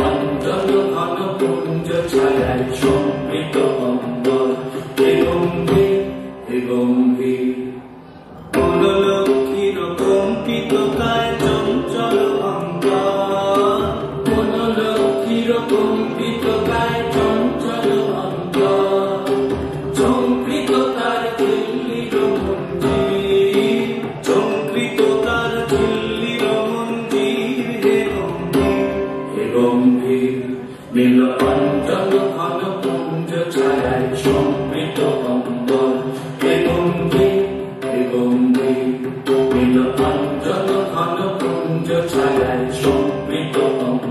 অঞ্চল ঘন পুঞ্জ ছায়ায় সম্পৃত অম্বর হে গম্ভীর হে গম্ভীর মনোলক্ষীর কম্পিত কায় চঞ্চল অন্তর মনোলক্ষীর কম্পিত কায় চঞ্চল অন্তর চমকৃত তার ঝিল্লির মঞ্জির চমকৃত তার ঝিল্লির মঞ্জির হে গম্ভীর নীল অঞ্চল ঘন পুঞ্জ ছায়ায় সম্পৃত অম্বর হে গম্ভীর হে গম্ভীর নীল অঞ্চল ঘন পুঞ্জ ছায়ায় সম্পৃত অম্বর